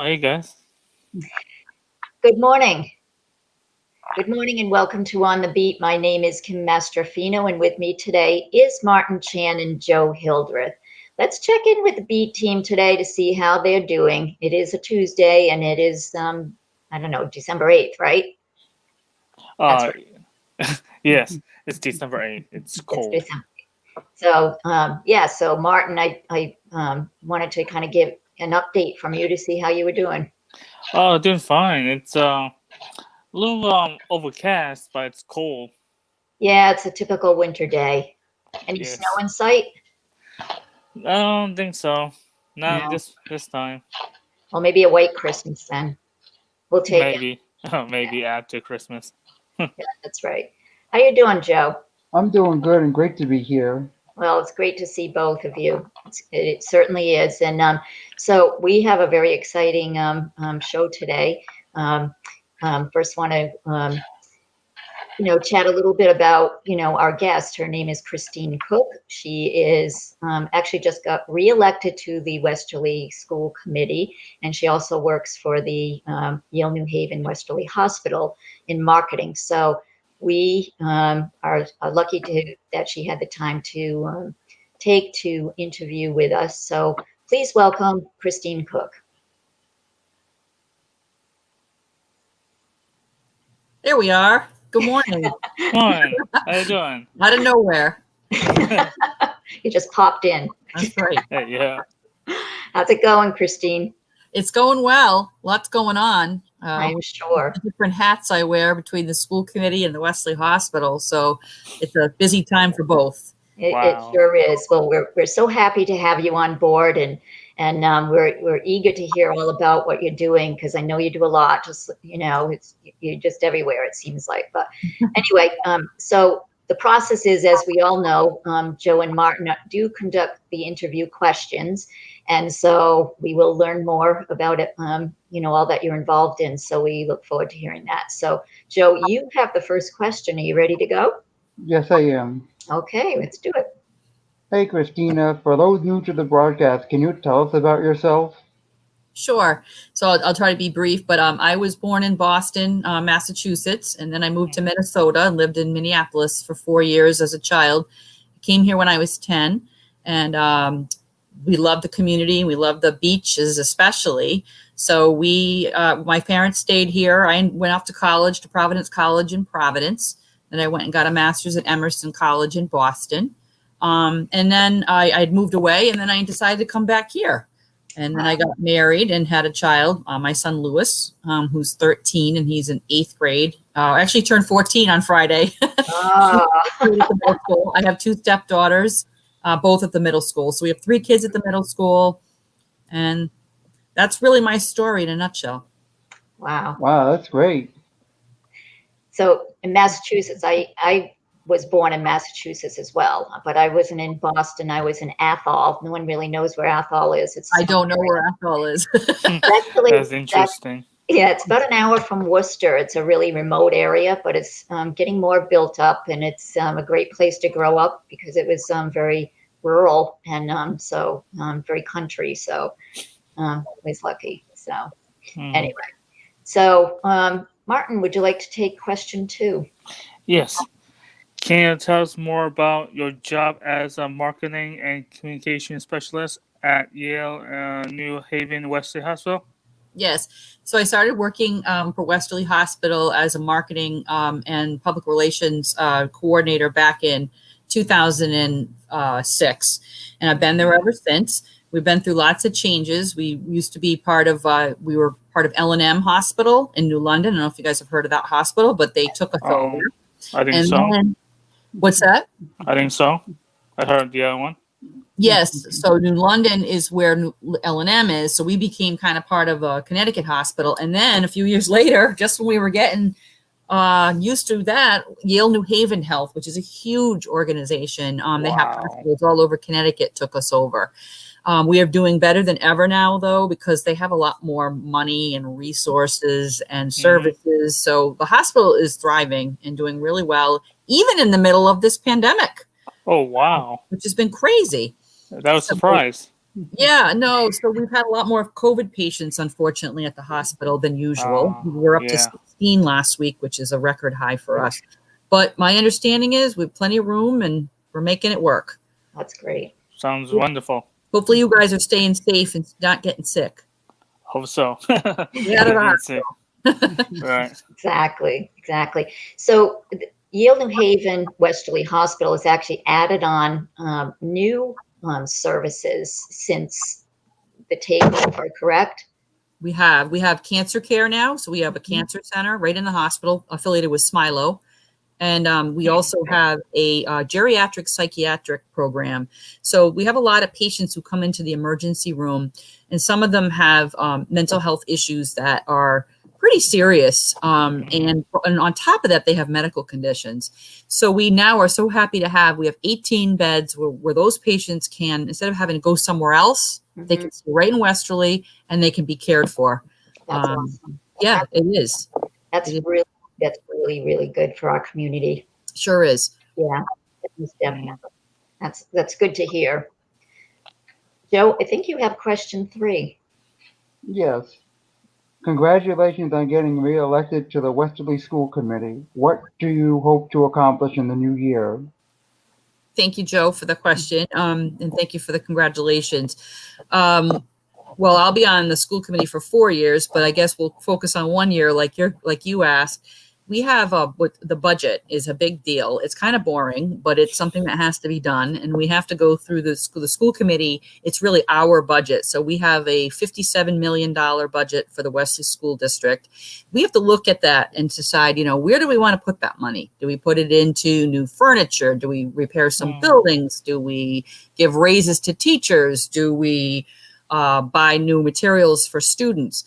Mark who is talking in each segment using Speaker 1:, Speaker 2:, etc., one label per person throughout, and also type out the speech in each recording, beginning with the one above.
Speaker 1: Hey guys.
Speaker 2: Good morning. Good morning and welcome to On the Beat. My name is Kim Mastrofino and with me today is Martin Chan and Joe Hildreth. Let's check in with the Beat team today to see how they're doing. It is a Tuesday and it is, I don't know, December 8th, right? That's
Speaker 1: Uh,
Speaker 2: right.
Speaker 1: yes, it's December 8th. It's
Speaker 2: It's
Speaker 1: cold.
Speaker 2: December. So Martin, I wanted to kind of give an update from you to see how you were doing.
Speaker 1: Oh, doing fine. It's a little overcast, but it's cold.
Speaker 2: Yeah, it's a typical winter day. Any snow
Speaker 1: Yes.
Speaker 2: in sight?
Speaker 1: I don't think so. Not
Speaker 2: No.
Speaker 1: this time.
Speaker 2: Well, maybe a white Christmas then. We'll take it.
Speaker 1: Maybe. Maybe after Christmas.
Speaker 2: Yeah, that's right. How you doing, Joe?
Speaker 3: I'm doing good and great to be here.
Speaker 2: Well, it's great to see both of you. It certainly is. And so we have a very exciting show today. Um, First, want to chat a little bit about our guest. Her name is Christine Cooke. She is actually just got reelected to the Westerly School Committee, and she also works for the Yale New Haven Westerly Hospital in marketing. So we are lucky that she had the time to take to interview with us. So please welcome Christine Cooke.
Speaker 4: There we are. Good morning.
Speaker 1: Come on. How you doing?
Speaker 4: Out of nowhere.
Speaker 2: You just popped in.
Speaker 4: That's right.
Speaker 1: Yeah.
Speaker 2: How's it going, Christine?
Speaker 4: It's going well. Lots going on.
Speaker 2: I'm sure.
Speaker 4: Different hats I wear between the school committee and the Wesley Hospital. So it's a busy time for both.
Speaker 2: It
Speaker 1: Wow.
Speaker 2: sure is. Well, we're so happy to have you on board, and we're eager to hear all about what you're doing because I know you do a lot. Just you're just everywhere. It seems like. But anyway, so the process is, as we all know, Joe and Martin do conduct the interview questions, and so we will learn more about it. All that you're involved in. So we look forward to hearing that. So, Joe, you have the first question. Are you ready to go?
Speaker 3: Yes, I am.
Speaker 2: Okay, let's do it.
Speaker 3: Hey, Christina, for those new to the broadcast, can you tell us about yourself?
Speaker 4: Sure. So I'll try to be brief, but I was born in Boston, Massachusetts, and then I moved to Minnesota and lived in Minneapolis for 4 years as a child. I came here when I was 10, and we love the community. We love the beaches, especially. So my parents stayed here. I went off to college, to Providence College in Providence. Then I went and got a master's at Emerson College in Boston. And then I'd moved away, and then I decided to come back here. And then I got married and had a child, my son Lewis, who's 13, and he's in 8th grade. Actually turned 14 on Friday.
Speaker 2: Oh.
Speaker 4: I have 2 stepdaughters, both at the middle school. So we have 3 kids at the middle school. And that's really my story in a nutshell.
Speaker 2: Wow.
Speaker 3: Wow, that's great.
Speaker 2: So in Massachusetts, I was born in Massachusetts as well, but I wasn't in Boston. I was in Athol. No one really knows where Athol is.
Speaker 4: I don't know where Athol is.
Speaker 2: Actually,
Speaker 1: That's interesting.
Speaker 2: yeah, it's about an hour from Worcester. It's a really remote area, but it's getting more built up, and it's a great place to grow up because it was very rural and so very country. So I was lucky. So anyway, so Martin, would you like to take question 2?
Speaker 1: Yes. Can you tell us more about your job as a marketing and communication specialist at Yale New Haven Wesley Hospital?
Speaker 4: Yes. So I started working for Westerly Hospital as a marketing and public relations coordinator back in 2006. And I've been there ever since. We've been through lots of changes. We used to be we were part of L&M Hospital in New London. I don't know if you guys have heard of that hospital, but they took us over.
Speaker 1: I think so.
Speaker 4: What's that?
Speaker 1: I think so. I heard the other one.
Speaker 4: Yes. So New London is where L&M is. So we became kind of part of a Connecticut hospital. And then a few years later, just when we were getting used to that, Yale New Haven Health, which is a huge organization. They have hospitals all over Connecticut, took us over. We are doing better than ever now, though, because they have a lot more money and resources and services. So the hospital is thriving and doing really well, even in the middle of this pandemic.
Speaker 1: Oh, wow.
Speaker 4: Which has been crazy.
Speaker 1: That was a surprise.
Speaker 4: Yeah, no. So we've had a lot more COVID patients, unfortunately, at the hospital than usual. We were up to
Speaker 1: Yeah.
Speaker 4: 16 last week, which is a record high for us. But my understanding is we have plenty of room and we're making it work.
Speaker 2: That's great.
Speaker 1: Sounds wonderful.
Speaker 4: Hopefully you guys are staying safe and not getting sick.
Speaker 1: Hope so.
Speaker 4: Get out of the hospital.
Speaker 1: Right.
Speaker 2: Exactly. So Yale New Haven Westerly Hospital has actually added on new services since the takeover, correct?
Speaker 4: We have cancer care now. So we have a cancer center right in the hospital affiliated with Smilo. And we also have a geriatric psychiatric program. So we have a lot of patients who come into the emergency room, and some of them have mental health issues that are pretty serious. And on top of that, they have medical conditions. So we now are so happy to have, we have 18 beds where those patients can, instead of having to go somewhere else, they can stay right in Westerly and they can be cared for.
Speaker 2: That's awesome.
Speaker 4: Yeah, it is.
Speaker 2: That's really, really good for our community.
Speaker 4: Sure is.
Speaker 2: Yeah, definitely. That's good to hear. Joe, I think you have question 3.
Speaker 3: Yes. Congratulations on getting reelected to the Westerly School Committee. What do you hope to accomplish in the new year?
Speaker 4: Thank you, Joe, for the question. And thank you for the congratulations. Well, I'll be on the school committee for 4 years, but I guess we'll focus on 1 year like you asked. We have what the budget is a big deal. It's kind of boring, but it's something that has to be done. And we have to go through the school committee. It's really our budget. So we have a $57 million budget for the Westerly School District. We have to look at that and decide, where do we want to put that money? Do we put it into new furniture? Do we repair some buildings? Do we give raises to teachers? Do we buy new materials for students?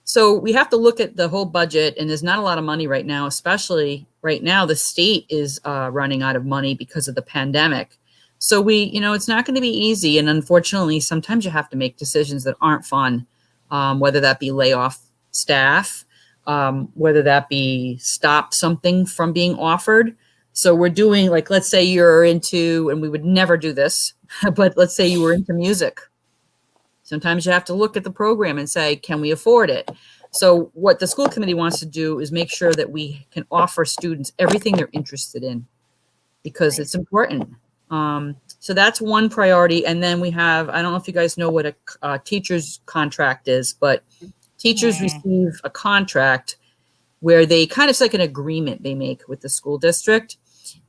Speaker 4: So we have to look at the whole budget, and there's not a lot of money right now, especially right now. The state is running out of money because of the pandemic. So it's not going to be easy. And unfortunately, sometimes you have to make decisions that aren't fun, whether that be lay off staff, whether that be stop something from being offered. So we're doing, like, let's say you're into, and we would never do this, but let's say you were into music. Sometimes you have to look at the program and say, can we afford it? So what the school committee wants to do is make sure that we can offer students everything they're interested in, because it's important. So that's one priority. And then we have, I don't know if you guys know what a teacher's contract is, but teachers receive a contract where they kind of, it's like an agreement they make with the school district.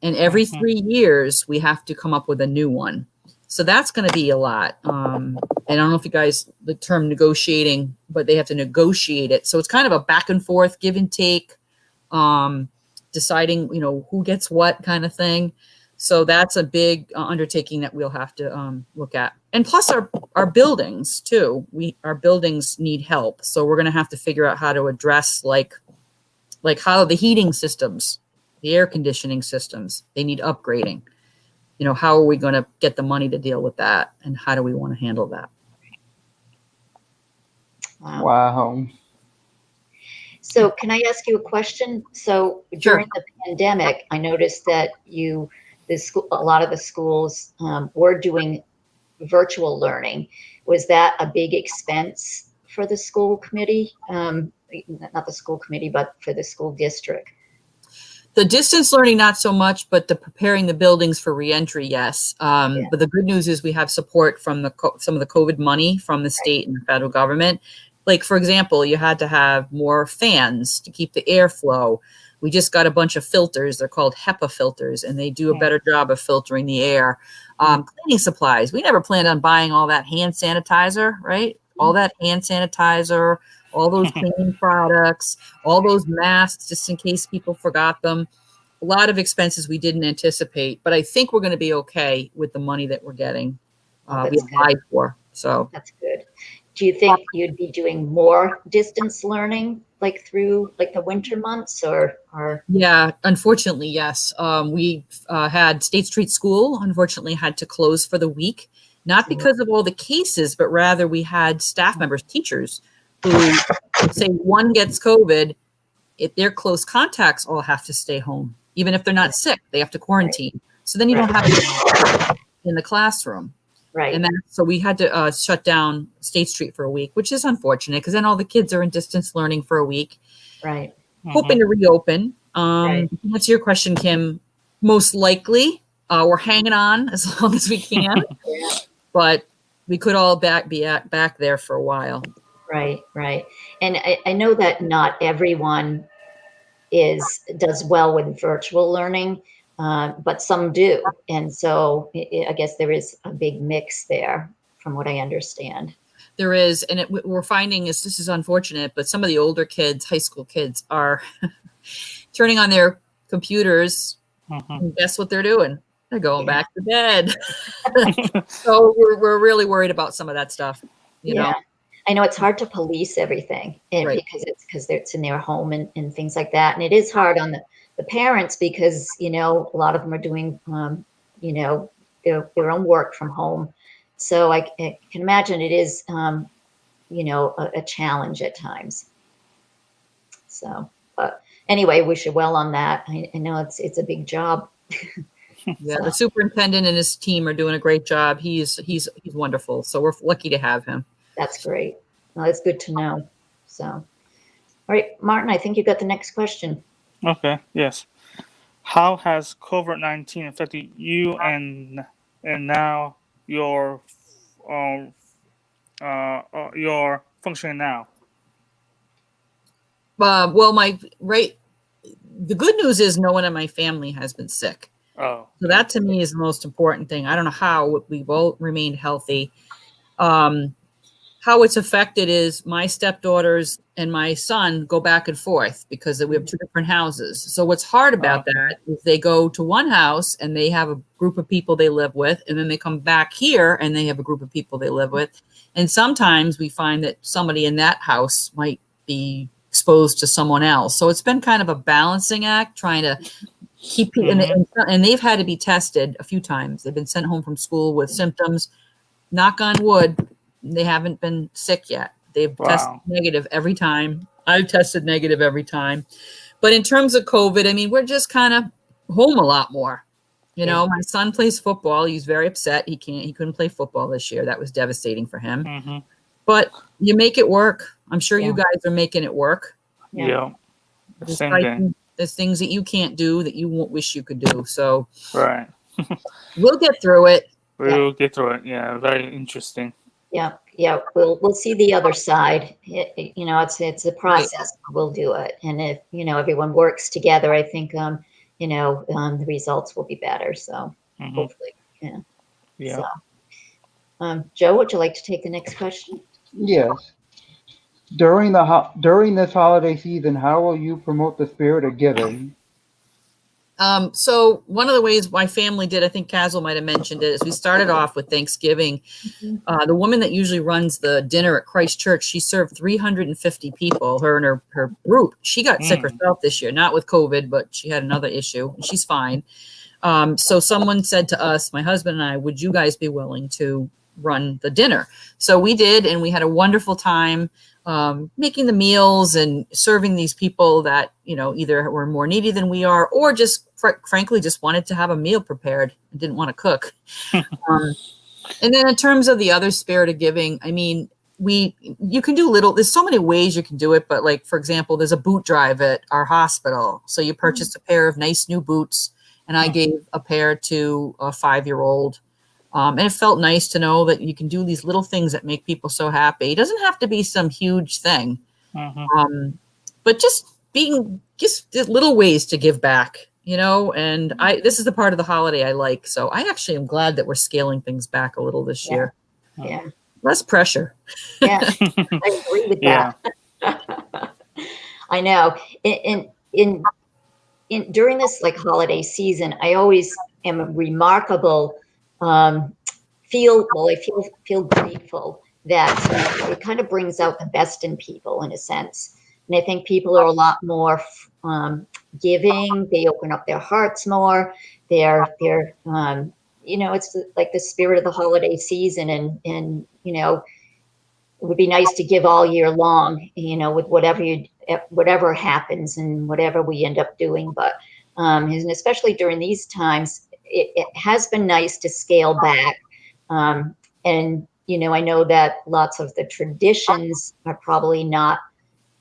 Speaker 4: And every 3 years, we have to come up with a new one. So that's going to be a lot. And I don't know if you guys, the term negotiating, but they have to negotiate it. So it's kind of a back and forth, give and take, deciding, who gets what kind of thing. So that's a big undertaking that we'll have to look at. And plus our buildings too. Our buildings need help. So we're going to have to figure out how to address like how the heating systems, the air conditioning systems, they need upgrading. How are we going to get the money to deal with that? And how do we want to handle that?
Speaker 3: Wow.
Speaker 2: So can I ask you a question? So during the pandemic, I noticed that a lot of the schools were doing virtual learning. Was that a big expense for the school committee? Not the school committee, but for the school district?
Speaker 4: The distance learning, not so much, but the preparing the buildings for reentry, yes. But the good news is we have support from some of the COVID money from the state and the federal government. Like, for example, you had to have more fans to keep the airflow. We just got a bunch of filters. They're called HEPA filters, and they do a better job of filtering the air. Cleaning supplies. We never planned on buying all that hand sanitizer, right? All that hand sanitizer, all those cleaning products, all those masks, just in case people forgot them. A lot of expenses we didn't anticipate, but I think we're going to be okay with the money that we're getting. We applied for. So
Speaker 2: that's good. Do you think you'd be doing more distance learning, like through the winter months, or?
Speaker 4: Yeah, unfortunately, yes. We had State Street School, unfortunately, had to close for the week, not because of all the cases, but rather we had staff members, teachers, who say one gets COVID, if they're close contacts all have to stay home. Even if they're not sick, they have to quarantine. So then you don't have to in the classroom.
Speaker 2: Right.
Speaker 4: And then, so we had to shut down State Street for a week, which is unfortunate because then all the kids are in distance learning for a week.
Speaker 2: Right.
Speaker 4: Hoping to reopen.
Speaker 2: Right.
Speaker 4: What's your question, Kim? Most likely, we're hanging on as long as we can,
Speaker 2: Yeah.
Speaker 4: but we could all be back there for a while.
Speaker 2: Right. Right. And I know that not everyone does well with virtual learning, but some do. And so I guess there is a big mix there from what I understand.
Speaker 4: There is, and we're finding is this is unfortunate, but some of the older kids, high school kids, are turning on their computers. And guess what they're doing? They're going back to bed. So we're really worried about some of that stuff. You know,
Speaker 2: I know it's hard to police everything, and
Speaker 4: Right.
Speaker 2: because it's in their home and things like that, and it is hard on the parents because a lot of them are doing their own work from home. So I can imagine it is, a challenge at times. So, but anyway, wish you well on that. I know it's a big job.
Speaker 4: Yeah,
Speaker 2: So,
Speaker 4: the superintendent and his team are doing a great job. He's wonderful. So we're lucky to have him.
Speaker 2: that's great. Well, that's good to know. So, all right, Martin, I think you got the next question.
Speaker 1: Okay. Yes. How has COVID-19 affected you and now your functioning now?
Speaker 4: Well, the good news is no one in my family has been sick.
Speaker 1: Oh.
Speaker 4: So that to me is the most important thing. I don't know how we've all remained healthy. How it's affected is my stepdaughters and my son go back and forth because we have two different houses. So what's hard about that is they go to one house and they have a group of people they live with, and then they come back here and they have a group of people they live with. And sometimes we find that somebody in that house might be exposed to someone else. So it's been kind of a balancing act trying to keep people, and they've had to be tested a few times. They've been sent home from school with symptoms. Knock on wood, they haven't been sick yet. They've tested negative every time. I've tested negative every time. But in terms of COVID, I mean, we're just kind of home a lot more. You know, my son plays football. He's very upset. He couldn't play football this year. That was devastating for him. But you make it work. I'm sure you guys are making it work.
Speaker 1: Yeah. Same thing.
Speaker 4: There's things that you can't do that you won't wish you could do. So
Speaker 1: Right.
Speaker 4: we'll get through it.
Speaker 1: We'll get through it. Yeah. Very interesting.
Speaker 2: Yeah. We'll see the other side. It's a process. We'll do it, and if everyone works together, I think the results will be better. So hopefully,
Speaker 1: Yeah.
Speaker 2: So, Joe, would you like to take the next question?
Speaker 3: Yes. During this holiday season, how will you promote the spirit of giving?
Speaker 4: So one of the ways my family did, I think Caswell might have mentioned it, is we started off with Thanksgiving. The woman that usually runs the dinner at Christ Church, she served 350 people, her and her group. She got sick herself this year, not with COVID, but she had another issue. And she's fine. So someone said to us, my husband and I, would you guys be willing to run the dinner? So we did, and we had a wonderful time making the meals and serving these people that, either were more needy than we are, or just frankly, just wanted to have a meal prepared and didn't want to cook. And then in terms of the other spirit of giving, I mean, you can do there's so many ways you can do it. But like, for example, there's a boot drive at our hospital. So you purchased a pair of nice new boots, and I gave a pair to a 5-year-old. And it felt nice to know that you can do these little things that make people so happy. It doesn't have to be some huge thing, but just little ways to give back, and this is the part of the holiday I like. So I actually am glad that we're scaling things back a little this year.
Speaker 2: Yeah.
Speaker 4: Less pressure.
Speaker 2: Yeah. I agree with that. I know. In during this holiday season, I always am remarkable. I feel grateful that it kind of brings out the best in people in a sense. And I think people are a lot more giving. They open up their hearts more. They're it's like the spirit of the holiday season, and it would be nice to give all year long, with whatever happens and whatever we end up doing. But and especially during these times, it has been nice to scale back. I know that lots of the traditions are probably not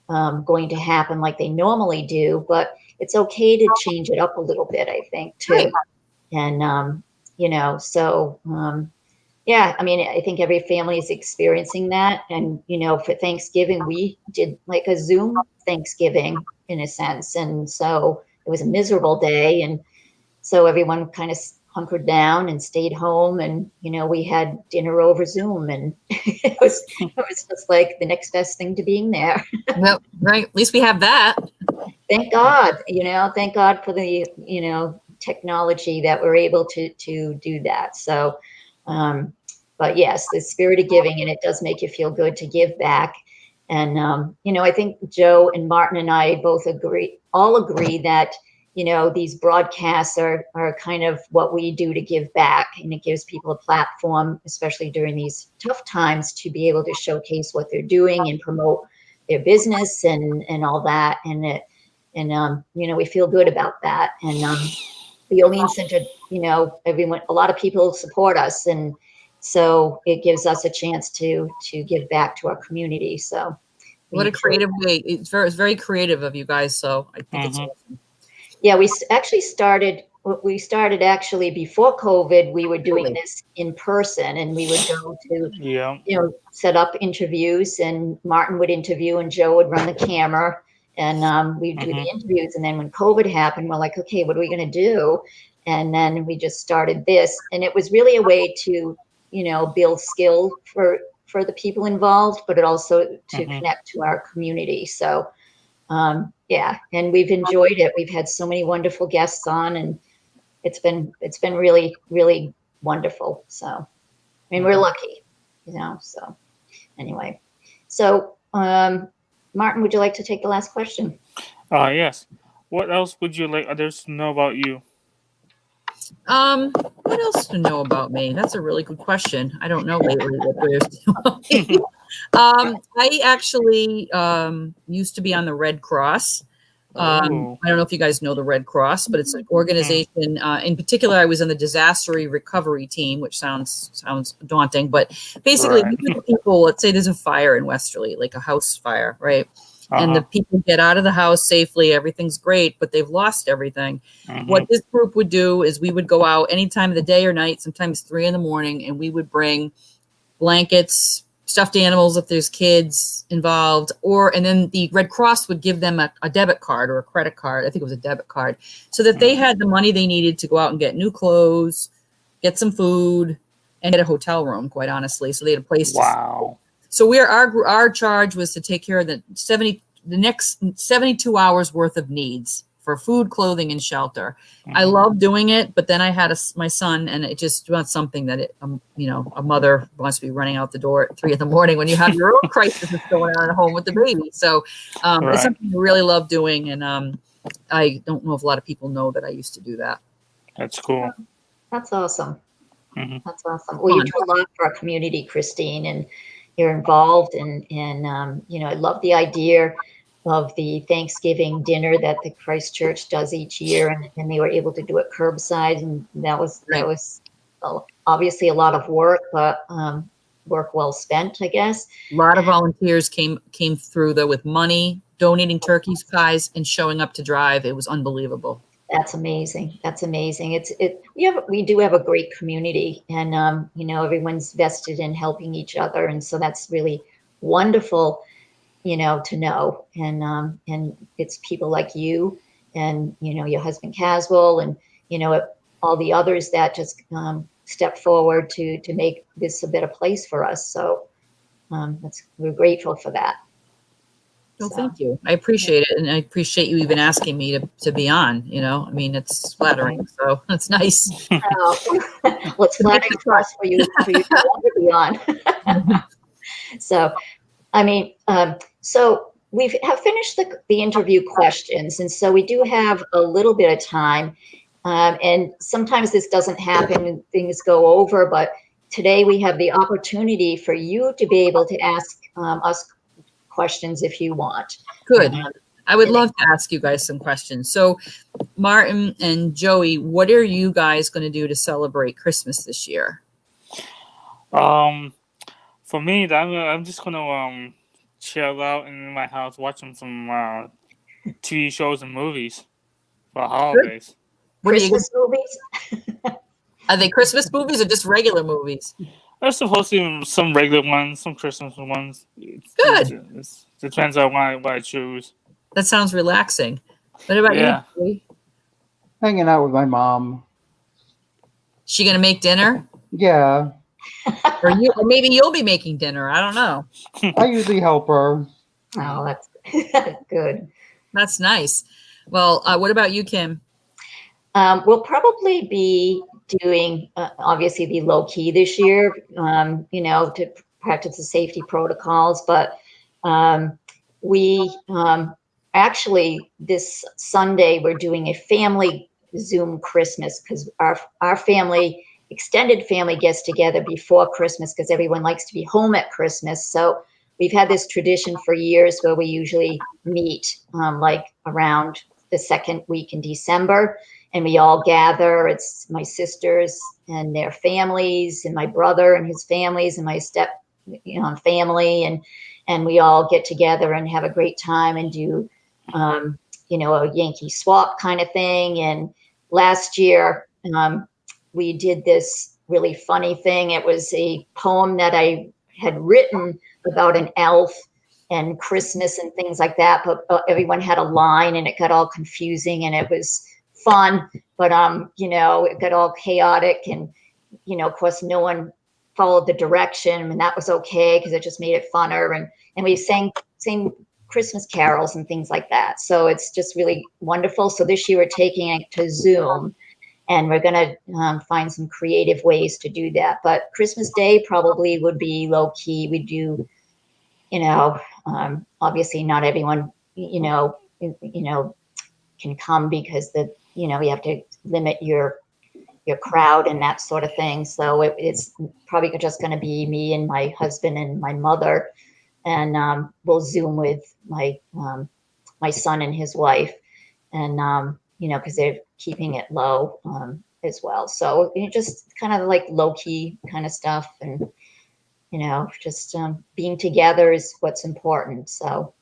Speaker 2: going to happen like they normally do, but it's okay to change it up a little bit, I think, too.
Speaker 4: Right.
Speaker 2: And, yeah, I mean, I think every family is experiencing that. And, for Thanksgiving, we did like a Zoom Thanksgiving in a sense. And so it was a miserable day. And so everyone kind of hunkered down and stayed home. And, we had dinner over Zoom. And it was just like the next best thing to being there.
Speaker 4: Well, right. At least we have that.
Speaker 2: Thank God, thank God for the, technology that we're able to do that. So, but yes, the spirit of giving, and it does make you feel good to give back. And, I think Joe and Martin and I both all agree that, these broadcasts are kind of what we do to give back, and it gives people a platform, especially during these tough times, to be able to showcase what they're doing and promote their business and all that. And we feel good about that. And, the Olean Center, a lot of people support us, and so it gives us a chance to give back to our community. So,
Speaker 4: What a creative way! It's very creative of you guys. So I think it's awesome.
Speaker 2: Yeah, we actually started. Actually before COVID. We were doing this in person, and we would go to set up interviews, and Martin would interview, and Joe would run the camera. And we'd do the interviews. And then when COVID happened, we're like, okay, what are we going to do? And then we just started this. And it was really a way to, build skill for the people involved, but it also to connect to our community. So, yeah, and we've enjoyed it. We've had so many wonderful guests on, and it's been really, really wonderful. So, I mean, we're lucky, so anyway. So, Martin, would you like to take the last question?
Speaker 1: Yes. What else would you like others to know about you?
Speaker 4: What else to know about me? That's a really good question. I don't know lately what there's to know about me. I actually used to be on the Red Cross. I don't know if you guys know the Red Cross, but it's an organization. In particular, I was on the disaster recovery team, which sounds daunting, but basically, people. Let's say there's a fire in Westerly, like a house fire, right? And the people get out of the house safely. Everything's great, but they've lost everything. What this group would do is we would go out any time of the day or night, sometimes 3 a.m, and we would bring blankets, stuffed animals if there's kids involved, and then the Red Cross would give them a debit card or a credit card. I think it was a debit card, so that they had the money they needed to go out and get new clothes, get some food, and get a hotel room, quite honestly. So they had a place to stay. So our charge was to take care of the next 72 hours worth of needs for food, clothing, and shelter. I love doing it, but then I had my son, and it just was something that a mother wants to be running out the door at 3 a.m. when you have your own crisis going on at home with the baby. So it's something I really love doing, and I don't know if a lot of people know that I used to do that.
Speaker 1: That's cool.
Speaker 2: That's awesome. That's awesome. Well, you do a lot for our community, Christine, and you're involved, and I love the idea of the Thanksgiving dinner that the Christ Church does each year, and they were able to do it curbside, and that was obviously a lot of work, but work well spent, I guess.
Speaker 4: A lot of volunteers came through though with money, donating turkeys, pies, and showing up to drive. It was unbelievable.
Speaker 2: That's amazing. That's amazing. We do have a great community, and everyone's vested in helping each other, and so that's really wonderful, to know. And it's people like you, and your husband Caswell, and all the others that just step forward to make this a better place for us. So we're grateful for that.
Speaker 4: Well, thank you. I appreciate it. And I appreciate you even asking me to be on, I mean, it's flattering. So it's nice.
Speaker 2: Well, it's flattering for us for you to want to be on. So, I mean, so we have finished the interview questions. And so we do have a little bit of time. And sometimes this doesn't happen when things go over, but today we have the opportunity for you to be able to ask us questions if you want.
Speaker 4: Good. I would love to ask you guys some questions. So Martin and Joey, what are you guys going to do to celebrate Christmas this year?
Speaker 1: Um, for me, I'm just gonna chill out in my house, watching some TV shows and movies for
Speaker 4: Good.
Speaker 1: holidays.
Speaker 4: What are you?
Speaker 2: Christmas movies?
Speaker 4: Are they Christmas movies or just regular movies?
Speaker 1: There's supposed to be some regular ones, some Christmas ones.
Speaker 4: Good.
Speaker 1: It depends on what I choose.
Speaker 4: That sounds relaxing. What about
Speaker 1: Yeah.
Speaker 4: you, Joey?
Speaker 3: Hanging out with my mom.
Speaker 4: She gonna make dinner,
Speaker 3: Yeah,
Speaker 4: or you, or maybe you'll be making dinner? I don't know.
Speaker 3: I usually help her.
Speaker 2: Oh, that's good.
Speaker 4: That's nice. Well, what about you, Kim?
Speaker 2: We'll probably be doing, obviously, be low key this year, to practice the safety protocols. But we actually, this Sunday, we're doing a family Zoom Christmas because our family, extended family, gets together before Christmas because everyone likes to be home at Christmas. So we've had this tradition for years where we usually meet like around the second week in December. And we all gather. It's my sisters and their families, and my brother and his families, and my family, and we all get together and have a great time and do, a Yankee swap kind of thing. And last year, we did this really funny thing. It was a poem that I had written about an elf and Christmas and things like that, but everyone had a line, and it got all confusing, and it was fun, but it got all chaotic, and of course no one followed the direction, and that was okay because it just made it funner, and we sang Christmas carols and things like that. So it's just really wonderful. So this year we're taking it to Zoom, and we're going to find some creative ways to do that. But Christmas Day probably would be low key. We do, obviously not everyone, can come because you have to limit your crowd and that sort of thing. So it's probably just going to be me and my husband and my mother, and we'll Zoom with my son and his wife, and because they're keeping it low as well. So just kind of like low key kind of stuff, and just being together is what's important. So.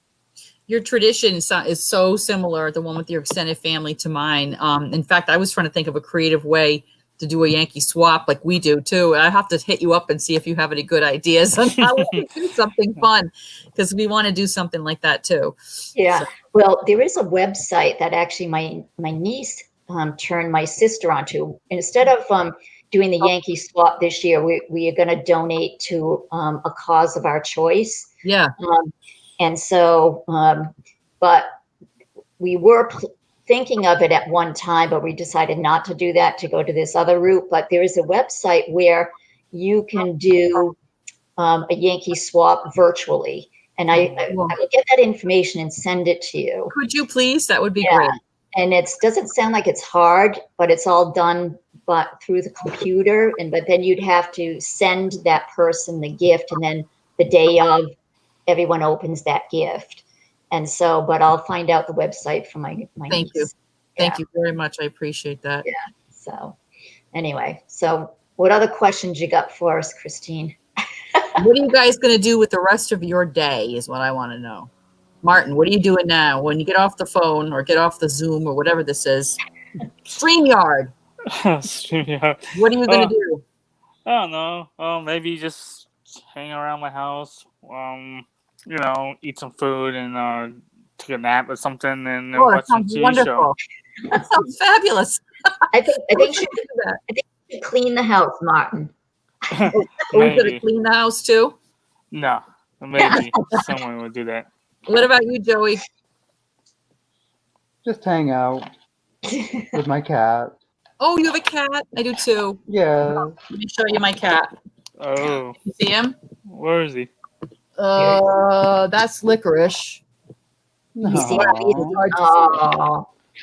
Speaker 4: Your tradition is so similar, the one with your extended family, to mine. In fact, I was trying to think of a creative way to do a Yankee swap like we do too. I have to hit you up and see if you have any good ideas on how we can do something fun, because we want to do something like that too.
Speaker 2: Yeah. So. Well, there is a website that actually my niece turned my sister onto. Instead of doing the Yankee swap this year, we are going to donate to a cause of our choice.
Speaker 4: Yeah.
Speaker 2: And so, but we were thinking of it at one time, but we decided not to do that, to go to this other route. But there is a website where you can do a Yankee swap virtually. And I will get that information and send it to you.
Speaker 4: Could you please? That would be great.
Speaker 2: And it doesn't sound like it's hard, but it's all done through the computer. But then you'd have to send that person the gift, and then the day of, everyone opens that gift. And so, but I'll find out the website for my
Speaker 4: Thank you. Thank you very much. I appreciate that.
Speaker 2: Yeah. So anyway, so what other questions you got for us, Christine?
Speaker 4: What are you guys going to do with the rest of your day is what I want to know. Martin, what are you doing now when you get off the phone or get off the Zoom or whatever this is? StreamYard.
Speaker 1: StreamYard.
Speaker 4: What are you going to do?
Speaker 1: I don't know. Maybe just hang around my house. Eat some food and take a nap or something, and watch some TV
Speaker 4: wonderful. Show. That sounds fabulous.
Speaker 2: I think you should do that. I think you should clean the house, Martin.
Speaker 4: Are we going to clean the house too?
Speaker 1: No, maybe someone would do that.
Speaker 4: What about you, Joey?
Speaker 3: Just hang out with my cat.
Speaker 4: Oh, you have a cat? I do too.
Speaker 3: Yeah.
Speaker 4: Let me show you my cat.
Speaker 1: Oh.
Speaker 4: You see him?
Speaker 1: Where is he?
Speaker 4: That's Licorice.
Speaker 3: No.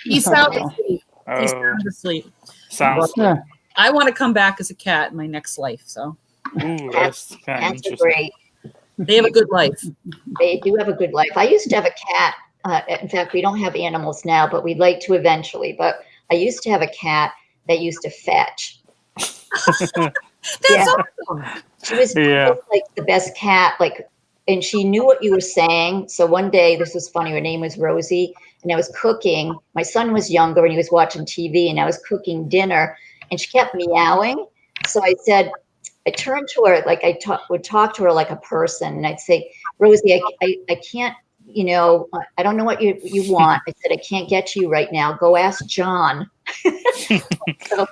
Speaker 4: He's sound asleep. He's sound asleep.
Speaker 1: Sounds.
Speaker 3: Yeah.
Speaker 4: I want to come back as a cat in my next life. So.
Speaker 1: Ooh, that's kind of interesting.
Speaker 2: Great.
Speaker 4: They have a good life.
Speaker 2: They do have a good life. I used to have a cat. In fact, we don't have animals now, but we'd like to eventually. But I used to have a cat that used to fetch.
Speaker 4: That's
Speaker 2: Yeah.
Speaker 4: awesome.
Speaker 2: She was
Speaker 1: Yeah.
Speaker 2: like the best cat, like, and she knew what you were saying. So one day, this was funny, her name was Rosie, and I was cooking. My son was younger and he was watching TV, and I was cooking dinner, and she kept meowing. So I turned to her, like would talk to her like a person, and I'd say, Rosie, I can't, I don't know what you want. I said, I can't get to you right now. Go ask John. So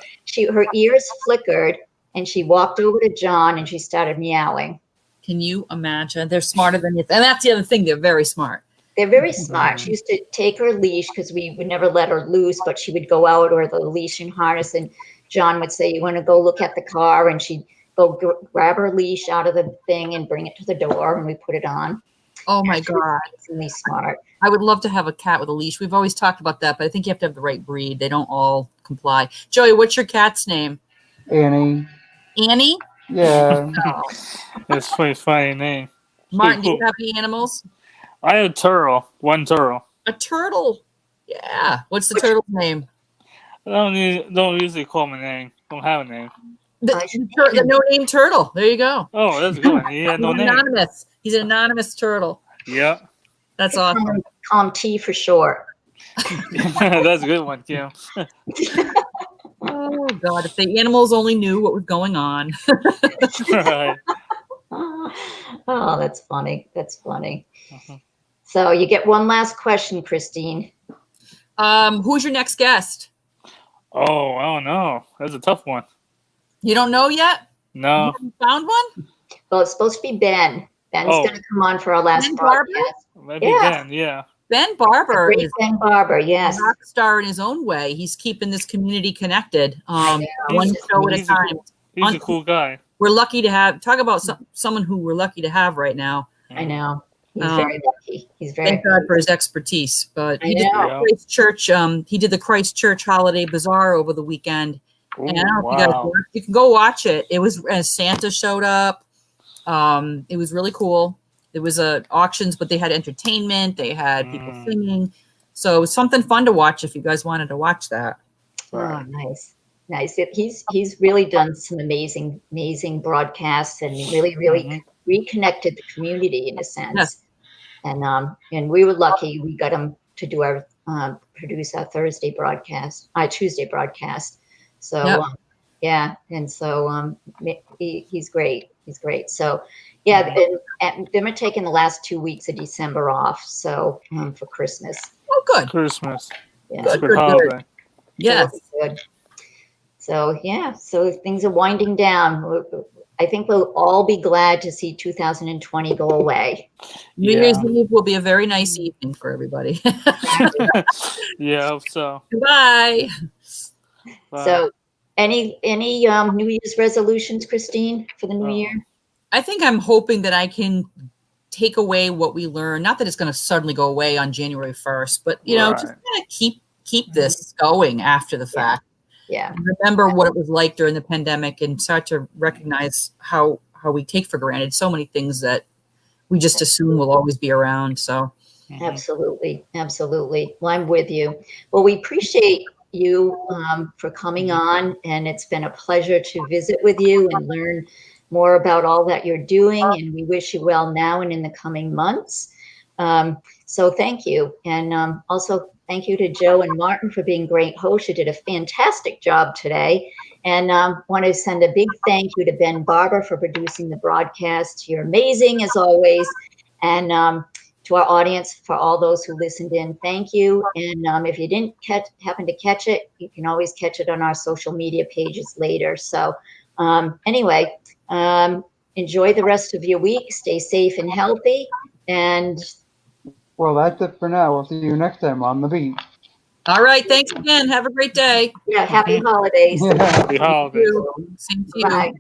Speaker 2: her ears flickered, and she walked over to John and she started meowing.
Speaker 4: Can you imagine? They're smarter than you. And that's the other thing. They're very smart.
Speaker 2: They're very smart. She used to take her leash because we would never let her loose, but she would go out or the leash and harness. And John would say, you want to go look at the car? And she'd go grab her leash out of the thing and bring it to the door, and we put it on.
Speaker 4: Oh my God.
Speaker 2: Amazingly smart.
Speaker 4: I would love to have a cat with a leash. We've always talked about that, but I think you have to have the right breed. They don't all comply. Joey, what's your cat's name?
Speaker 3: Annie.
Speaker 4: Annie?
Speaker 3: Yeah.
Speaker 4: Oh.
Speaker 1: That's a funny name.
Speaker 4: Martin, do
Speaker 1: Cool.
Speaker 4: you have any animals?
Speaker 1: I have a turtle. One turtle.
Speaker 4: A turtle. Yeah. What's the turtle's name?
Speaker 1: I don't usually call him a name. Don't have a name.
Speaker 4: The no-name turtle. There you go.
Speaker 1: Oh, that's a good one. He had no
Speaker 4: He's
Speaker 1: name.
Speaker 4: anonymous. He's an anonymous turtle.
Speaker 1: Yeah.
Speaker 4: That's awesome.
Speaker 2: Call him T for short.
Speaker 1: That's a good one, Kim.
Speaker 4: Oh God! If the animals only knew what was going on.
Speaker 1: Right.
Speaker 2: Oh, that's funny. That's funny.
Speaker 1: Uh-huh.
Speaker 2: So you get one last question, Christine.
Speaker 4: Who's your next guest?
Speaker 1: Oh, I don't know. That's a tough one.
Speaker 4: You don't know yet?
Speaker 1: No.
Speaker 4: You haven't found one?
Speaker 2: Well, it's supposed to be Ben. Ben's
Speaker 1: Oh.
Speaker 2: going to come on for our last
Speaker 4: Ben Barber?
Speaker 2: broadcast.
Speaker 1: Maybe
Speaker 2: Yeah.
Speaker 1: Ben, yeah.
Speaker 4: Ben Barber
Speaker 2: Great
Speaker 4: is
Speaker 2: Ben Barber, yes.
Speaker 4: a rock star in his own way. He's keeping this community connected.
Speaker 2: I know.
Speaker 4: One
Speaker 1: He's-
Speaker 4: show at a
Speaker 1: he's
Speaker 4: time.
Speaker 1: He's a cool guy.
Speaker 4: We're lucky to have. Talk about someone who we're lucky to have right now.
Speaker 2: I know. He's
Speaker 4: Um,
Speaker 2: very lucky. He's very
Speaker 4: Thank God for his expertise. But
Speaker 2: I
Speaker 4: he did
Speaker 2: know.
Speaker 4: the Christchurch. He did the Christchurch Holiday Bazaar over the weekend.
Speaker 1: Ooh,
Speaker 4: And I don't know if you guys
Speaker 1: wow.
Speaker 4: watched, you can go watch it. It was as Santa showed up. It was really cool. There was auctions, but they had entertainment. They had people singing. So it was something fun to watch if you guys wanted to watch that.
Speaker 2: Oh, nice. Nice. He's really done some amazing broadcasts and really reconnected the community in a sense.
Speaker 4: Yes.
Speaker 2: And we were lucky. We got him to do our produce our Tuesday broadcast. So
Speaker 4: Yep.
Speaker 2: yeah, and so he's great. He's great. So yeah, and them are taking the last 2 weeks of December off. So for Christmas.
Speaker 4: Oh, good.
Speaker 1: Christmas.
Speaker 2: Yeah.
Speaker 1: It's a
Speaker 4: Good,
Speaker 1: good
Speaker 4: good.
Speaker 1: holiday.
Speaker 4: Yes.
Speaker 2: Good. So yeah, so things are winding down. I think we'll all be glad to see 2020 go away.
Speaker 4: New
Speaker 1: Yeah.
Speaker 4: Year's Eve will be a very nice evening for everybody.
Speaker 1: Yeah, I hope so.
Speaker 4: Goodbye.
Speaker 1: Bye.
Speaker 2: So any New Year's resolutions, Christine, for the new
Speaker 1: Oh.
Speaker 2: year?
Speaker 4: I think I'm hoping that I can take away what we learned. Not that it's going to suddenly go away on January 1st, but just
Speaker 1: Right.
Speaker 4: kind of keep this going after the fact.
Speaker 2: Yeah.
Speaker 4: Remember what it was like during the pandemic and start to recognize how we take for granted so many things that we just assume will always be around. So
Speaker 2: Absolutely. Absolutely. Well, I'm with you. Well, we appreciate you for coming on, and it's been a pleasure to visit with you and learn more about all that you're doing, and we wish you well now and in the coming months. So thank you. And also thank you to Joe and Martin for being great hosts. You did a fantastic job today. And want to send a big thank you to Ben Barber for producing the broadcast. You're amazing as always. And to our audience, for all those who listened in, thank you. And if you didn't happen to catch it, you can always catch it on our social media pages later. So anyway, enjoy the rest of your week. Stay safe and healthy. And
Speaker 3: Well, that's it for now. We'll see you next time on the beat.
Speaker 4: all right, thanks again. Have a great day.
Speaker 2: yeah, happy holidays.
Speaker 3: Yeah.
Speaker 1: Happy holidays.
Speaker 4: Same to you.
Speaker 2: Bye.